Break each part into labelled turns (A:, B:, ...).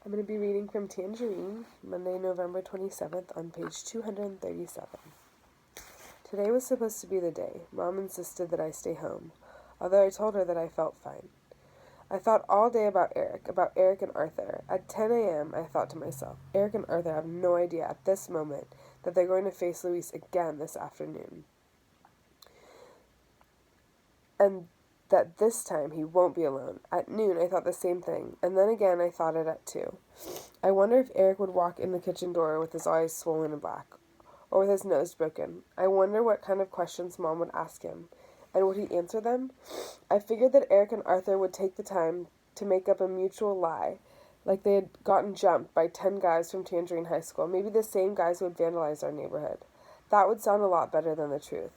A: I'm going to be reading from Tangerine, Monday, November 27th, on page 237. Today was supposed to be the day. Mom insisted that I stay home, although I told her that I felt fine. I thought all day about Eric and Arthur. At 10 a.m., I thought to myself, Eric and Arthur have no idea at this moment that they're going to face Louise again this afternoon. And that this time he won't be alone. At noon, I thought the same thing, and then again I thought it at 2. I wonder if Eric would walk in the kitchen door with his eyes swollen and black, or with his nose broken. I wonder what kind of questions Mom would ask him, and would he answer them? I figured that Eric and Arthur would take the time to make up a mutual lie, like they had gotten jumped by 10 guys from Tangerine High School, maybe the same guys who had vandalized our neighborhood. That would sound a lot better than the truth,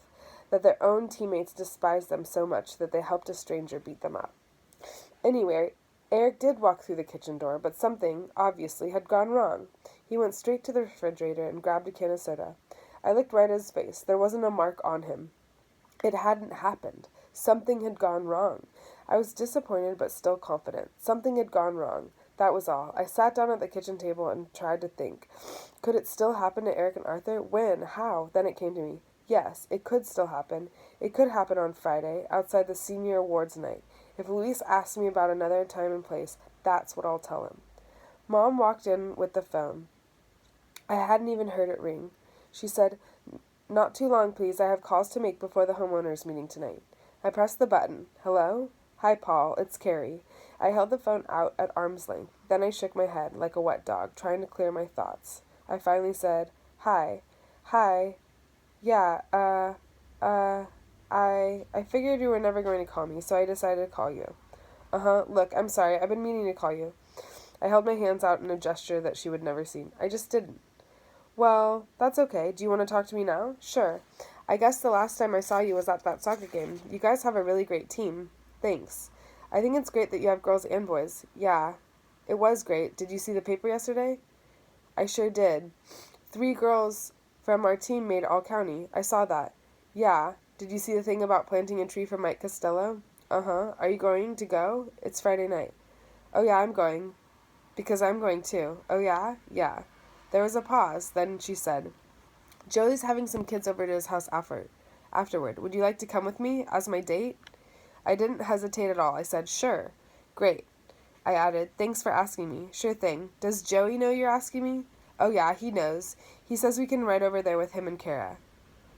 A: that their own teammates despised them so much that they helped a stranger beat them up. Anyway, Eric did walk through the kitchen door, but something, obviously, had gone wrong. He went straight to the refrigerator and grabbed a can of soda. I looked right at his face. There wasn't a mark on him. It hadn't happened. Something had gone wrong. I was disappointed but still confident. Something had gone wrong. That was all. I sat down at the kitchen table and tried to think. Could it still happen to Eric and Arthur? When? How? Then it came to me. Yes, it could still happen. It could happen on Friday, outside the senior awards night. If Luis asks me about another time and place, that's what I'll tell him. Mom walked in with the phone. I hadn't even heard it ring. She said, "Not too long, please. I have calls to make before the homeowners meeting tonight." I pressed the button. Hello? Hi, Paul. It's Carrie. I held the phone out at arm's length. Then I shook my head like a wet dog, trying to clear my thoughts. I finally said, Hi. Hi. Yeah, I figured you were never going to call me, so I decided to call you. Look, I'm sorry. I've been meaning to call you. I held my hands out in a gesture that she would never see. I just didn't. Well, that's okay. Do you want to talk to me now? Sure. I guess the last time I saw you was at that soccer game. You guys have a really great team. Thanks. I think it's great that you have girls and boys. Yeah, it was great. Did you see the paper yesterday? I sure did. 3 girls from our team made all-county. I saw that. Yeah. Did you see the thing about planting a tree for Mike Costello? Uh-huh. Are you going to go? It's Friday night. Oh, yeah, I'm going. Because I'm going too. Oh, yeah? Yeah. There was a pause. Then she said, Joey's having some kids over to his house afterward. Would you like to come with me as my date? I didn't hesitate at all. I said, sure. Great. I added, thanks for asking me. Sure thing. Does Joey know you're asking me? Oh, yeah, he knows. He says we can ride over there with him and Kara.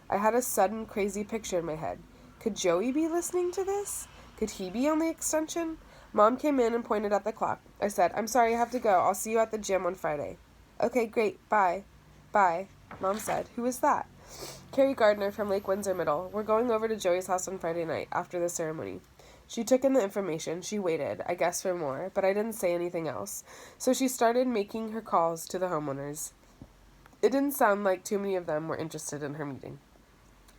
A: I had a sudden crazy picture in my head. Could Joey be listening to this? Could he be on the extension? Mom came in and pointed at the clock. I said, I'm sorry, I have to go. I'll see you at the gym on Friday. Okay, great. Bye. Bye. Mom said, who is that? Carrie Gardner from Lake Windsor Middle. We're going over to Joey's house on Friday night after the ceremony. She took in the information. She waited, I guess, for more, but I didn't say anything else. So she started making her calls to the homeowners. It didn't sound like too many of them were interested in her meeting.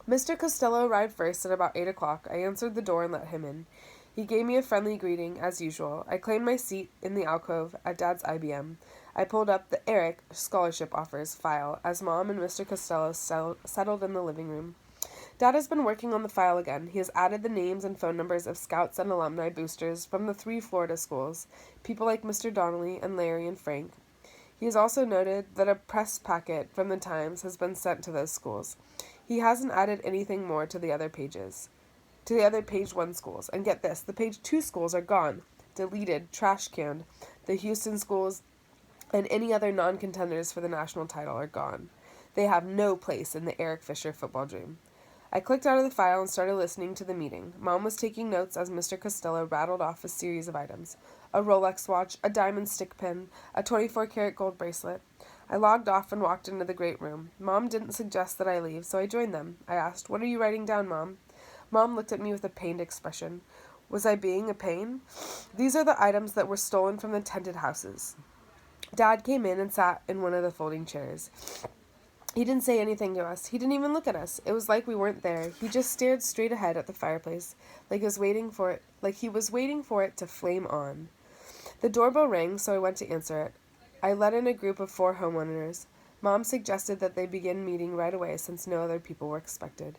A: Mr. Costello arrived first at about 8 o'clock. I answered the door and let him in. He gave me a friendly greeting, as usual. I claimed my seat in the alcove at Dad's IBM. I pulled up the Eric scholarship offers file as Mom and Mr. Costello settled in the living room. Dad has been working on the file again. He has added the names and phone numbers of scouts and alumni boosters from the 3 Florida schools, people like Mr. Donnelly and Larry and Frank. He has also noted that a press packet from the Times has been sent to those schools. He hasn't added anything more to the other pages. To the other page 1 schools. And get this, the page 2 schools are gone, deleted, trash canned. The Houston schools and any other non-contenders for the national title are gone. They have no place in the Eric Fisher football dream. I clicked out of the file and started listening to the meeting. Mom was taking notes as Mr. Costello rattled off a series of items. A Rolex watch, a diamond stick pin, a 24-karat gold bracelet. I logged off and walked into the great room. Mom didn't suggest that I leave, so I joined them. I asked, what are you writing down, Mom? Mom looked at me with a pained expression. Was I being a pain? These are the items that were stolen from the tented houses. Dad came in and sat in one of the folding chairs. He didn't say anything to us. He didn't even look at us. It was like we weren't there. He just stared straight ahead at the fireplace, like he was waiting for it to flame on. The doorbell rang, so I went to answer it. I let in a group of 4 homeowners. Mom suggested that they begin meeting right away since no other people were expected.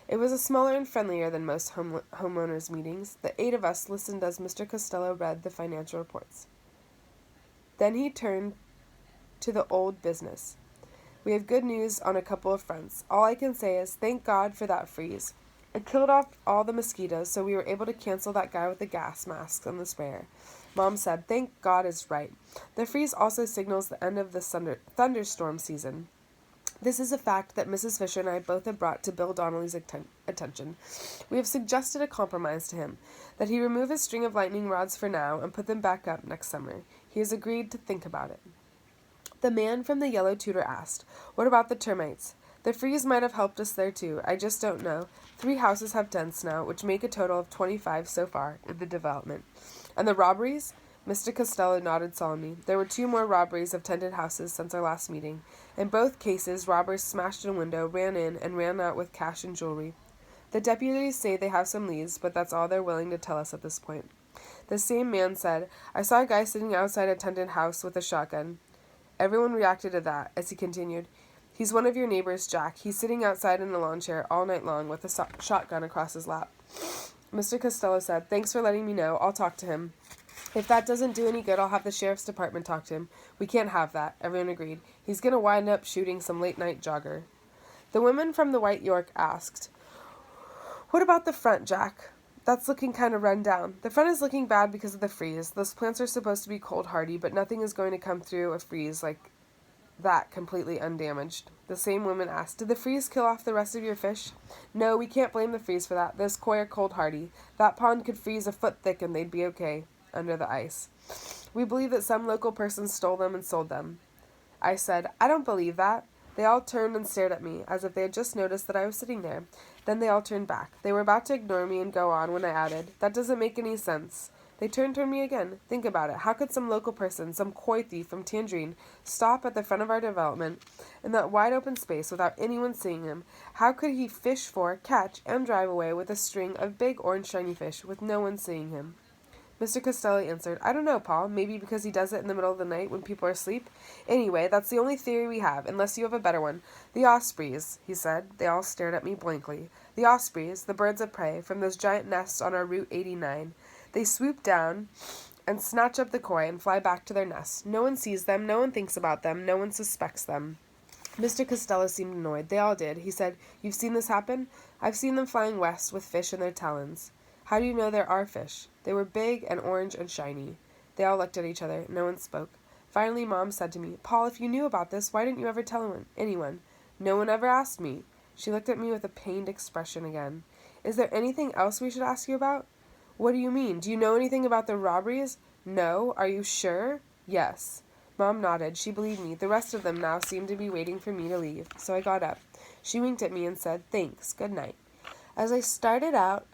A: It was smaller and friendlier than most homeowners' meetings. The 8 of us listened as Mr. Costello read the financial reports. Then he turned to the old business. We have good news on a couple of fronts. All I can say is, thank God for that freeze. It killed off all the mosquitoes, so we were able to cancel that guy with the gas masks and the sprayer. Mom said, thank God is right. The freeze also signals the end of the thunderstorm season. This is a fact that Mrs. Fisher and I both have brought to Bill Donnelly's attention. We have suggested a compromise to him, that he remove his string of lightning rods for now and put them back up next summer. He has agreed to think about it. The man from the yellow tutor asked, what about the termites? The freeze might have helped us there too. I just don't know. 3 houses have dents now, which make a total of 25 so far in the development. And the robberies? Mr. Costello nodded solemnly. There were 2 more robberies of tented houses since our last meeting. In both cases, robbers smashed a window, ran in, and ran out with cash and jewelry. The deputies say they have some leads, but that's all they're willing to tell us at this point. The same man said, I saw a guy sitting outside a tented house with a shotgun. Everyone reacted to that, as he continued. He's one of your neighbors, Jack. He's sitting outside in a lawn chair all night long with a shotgun across his lap. Mr. Costello said, thanks for letting me know. I'll talk to him. If that doesn't do any good, I'll have the sheriff's department talk to him. We can't have that. Everyone agreed. He's going to wind up shooting some late-night jogger. The woman from the White York asked, what about the front, Jack? That's looking kind of run down. The front is looking bad because of the freeze. Those plants are supposed to be cold hardy, but nothing is going to come through a freeze like that completely undamaged. The same woman asked, did the freeze kill off the rest of your fish? No, we can't blame the freeze for that. Those koi are cold hardy. That pond could freeze a foot thick and they'd be okay under the ice. We believe that some local person stole them and sold them. I said, I don't believe that. They all turned and stared at me, as if they had just noticed that I was sitting there. Then they all turned back. They were about to ignore me and go on when I added, that doesn't make any sense. They turned toward me again. Think about it. How could some local person, some koi thief from Tangerine, stop at the front of our development in that wide open space without anyone seeing him? How could he fish for, catch, and drive away with a string of big orange shiny fish with no one seeing him? Mr. Costello answered, I don't know, Paul. Maybe because he does it in the middle of the night when people are asleep. Anyway, that's the only theory we have, unless you have a better one. The ospreys, he said. They all stared at me blankly. The ospreys, the birds of prey, from those giant nests on our Route 89. They swoop down and snatch up the koi and fly back to their nests. No one sees them, no one thinks about them, no one suspects them. Mr. Costello seemed annoyed. They all did. He said, You've seen this happen? I've seen them flying west with fish in their talons. How do you know there are fish? They were big and orange and shiny. They all looked at each other. No one spoke. Finally, Mom said to me, Paul, if you knew about this, why didn't you ever tell anyone? No one ever asked me. She looked at me with a pained expression again. Is there anything else we should ask you about? What do you mean? Do you know anything about the robberies? No. Are you sure? Yes. Mom nodded. She believed me. The rest of them now seemed to be waiting for me to leave, so I got up. She winked at me and said, Thanks. Good night. As I started out,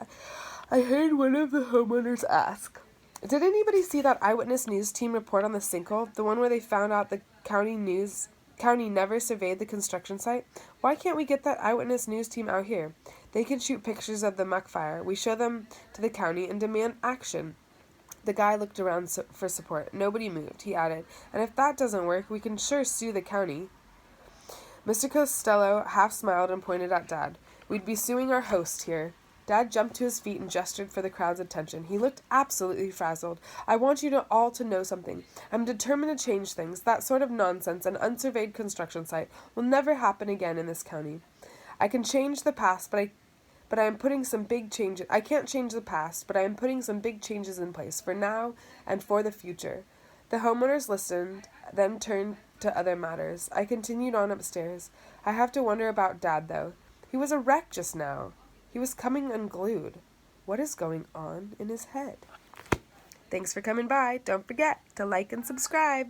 A: I heard one of the homeowners ask, Did anybody see that Eyewitness News team report on the sinkhole? The one where they found out the county never surveyed the construction site? Why can't we get that Eyewitness News team out here? They can shoot pictures of the muck fire. We show them to the county and demand action. The guy looked around for support. Nobody moved, he added. And if that doesn't work, we can sure sue the county. Mr. Costello half smiled and pointed at Dad. We'd be suing our host here. Dad jumped to his feet and gestured for the crowd's attention. He looked absolutely frazzled. I want you all to know something. I'm determined to change things. That sort of nonsense, an unsurveyed construction site, will never happen again in this county. I can change the past, but I am putting some big changes. I can't change the past, but I am putting some big changes in place for now and for the future. The homeowners listened, then turned to other matters. I continued on upstairs. I have to wonder about Dad, though. He was a wreck just now. He was coming unglued. What is going on in his head? Thanks for coming by. Don't forget to like and subscribe.